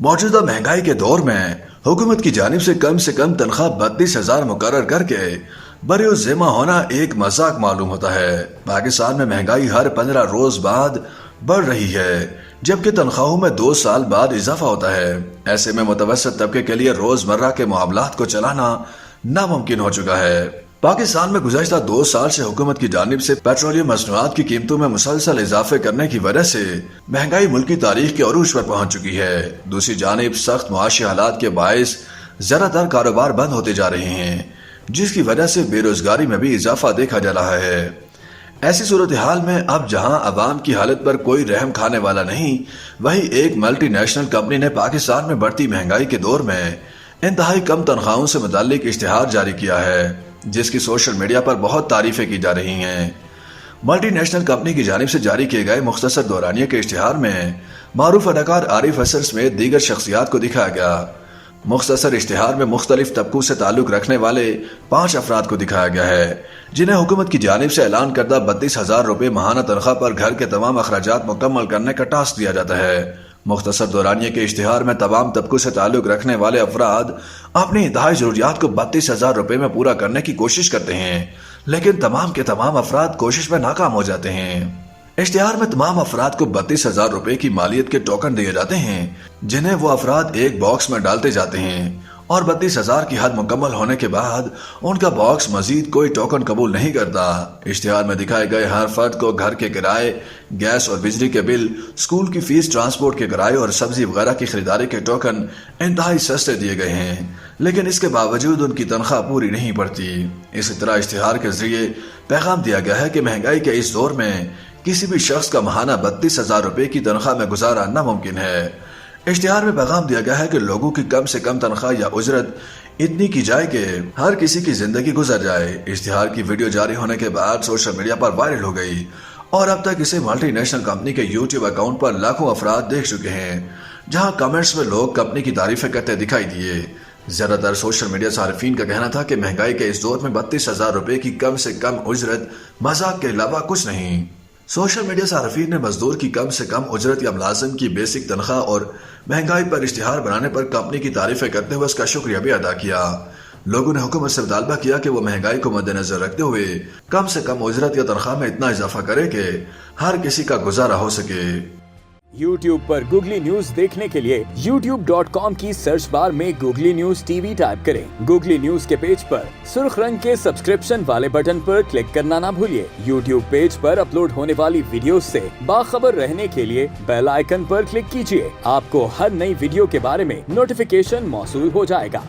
मौजूदा महंगाई के दौर में हुकूमत की जानिब से कम तनख्वाह 32,000 मुकर्रर करके बरिउज़्ज़िम्मा होना एक मजाक मालूम होता है। पाकिस्तान में महंगाई हर 15 रोज बाद बढ़ रही है, जबकि तनख्वाहों में 2 साल बाद इजाफा होता है। ऐसे में मुतवस्सित तबके के लिए रोजमर्रा के मामलात को चलाना नामुमकिन हो चुका है। पाकिस्तान में गुज़श्ता 2 साल से हुकूमत की जानिब से पेट्रोलियम मसनूआत की कीमतों में मुसलसल इजाफे करने की वजह से महंगाई मुल्की तारीख के अरूज पर पहुंच चुकी है। दूसरी जानिब सख्त मुआशी हालात के बायस ज्यादातर कारोबार बंद होते जा रहे हैं, जिसकी वजह से बेरोजगारी में भी इजाफा देखा जा रहा है। ऐसी सूरत हाल में अब जहां अवाम की हालत पर कोई रहम खाने वाला नहीं, वही एक मल्टी नेशनल कंपनी ने पाकिस्तान में बढ़ती महंगाई के दौर में इंतहाई कम तनख्वाहों से मुताल्लिक इश्तिहार जारी किया है, जिसकी सोशल मीडिया पर बहुत तारीफें की जा रही हैं। मल्टी नेशनल कंपनी की जानिब से जारी किए गए मुख्तसर दौरानिया के इश्तिहार में मारूफ अदाकार आरिफ असर समेत दीगर शख्सियात को दिखाया गया। मुख्तसर इश्तिहार में मुख्तलिफ तबकों से ताल्लुक रखने वाले 5 अफराद को दिखाया गया है, जिन्हें हुकूमत की जानिब से ऐलान करदा 32,000 रुपए माहाना तनख्वाह पर घर के तमाम अखराजात मुकम्मल करने का टास्क दिया जाता है। मुख्तसर दौरानिया के इश्तिहार में तमाम तबकों से ताल्लुक रखने वाले अफराद अपनी इंतहाई जरूरियात को 32,000 रुपए में पूरा करने की कोशिश करते हैं, लेकिन तमाम के तमाम अफराद कोशिश में नाकाम हो जाते हैं। इश्तिहार में तमाम अफराद को 32,000 रुपए की मालियत के टोकन दिए जाते हैं, जिन्हें वो अफराद एक बॉक्स में डालते जाते हैं और 32,000 की हद मुकम्मल होने के बाद उनका बॉक्स मजीद कोई टोकन कबूल नहीं करता। इश्तिहार में दिखाए गए हर फर्द को घर के किराए, गैस और बिजली के बिल, स्कूल की फीस, ट्रांसपोर्ट के किराए और सब्जी वगैरह की खरीदारी के टोकन इंतहाई सस्ते दिए गए हैं, लेकिन इसके बावजूद उनकी तनख्वाह पूरी नहीं पड़ती। इसी तरह इश्तिहार के जरिए पैगाम दिया गया है कि महंगाई के इस दौर में किसी भी शख्स का माहाना 32,000 रुपए की तनख्वाह में गुजारा नामुमकिन है। इश्तिहार में पैगाम दिया गया है कि लोगों की कम से कम तनख्वाह या उजरत इतनी की जाए कि हर किसी की जिंदगी गुजर जाए। इश्तिहार की वीडियो जारी होने के बाद सोशल मीडिया पर वायरल हो गई और अब तक इसे मल्टी नेशनल कंपनी के यूट्यूब अकाउंट पर लाखों अफराद देख चुके हैं, जहां कमेंट्स में लोग कंपनी की तारीफें करते दिखाई दिए। ज्यादातर सोशल मीडिया सार्फिन का कहना था कि महंगाई के इस दौर में 32,000 रुपए की कम से कम उजरत मजाक के अलावा कुछ नहीं। सोशल मीडिया सार्फिन ने मजदूर की कम से कम उजरत या मुलाजिम की बेसिक तनख्वाह और महंगाई पर इश्तिहार बनाने पर कंपनी की तारीफें करते हुए उसका शुक्रिया भी अदा किया। लोगों ने हुकूमत से मुतालबा किया कि वो महंगाई को मद्देनजर रखते हुए कम से कम उजरत या तनख्वाह में इतना इजाफा करे कि हर किसी का गुजारा हो सके। YouTube पर गूगली न्यूज देखने के लिए youtube.com की सर्च बार में गूगली न्यूज टीवी टाइप करें। गूगली न्यूज के पेज पर सुर्ख रंग के सब्सक्रिप्शन वाले बटन पर क्लिक करना ना भूलिए। YouTube पेज पर अपलोड होने वाली वीडियोस से बाखबर रहने के लिए बेल आइकन पर क्लिक कीजिए। आपको हर नई वीडियो के बारे में नोटिफिकेशन मौसूल हो जाएगा।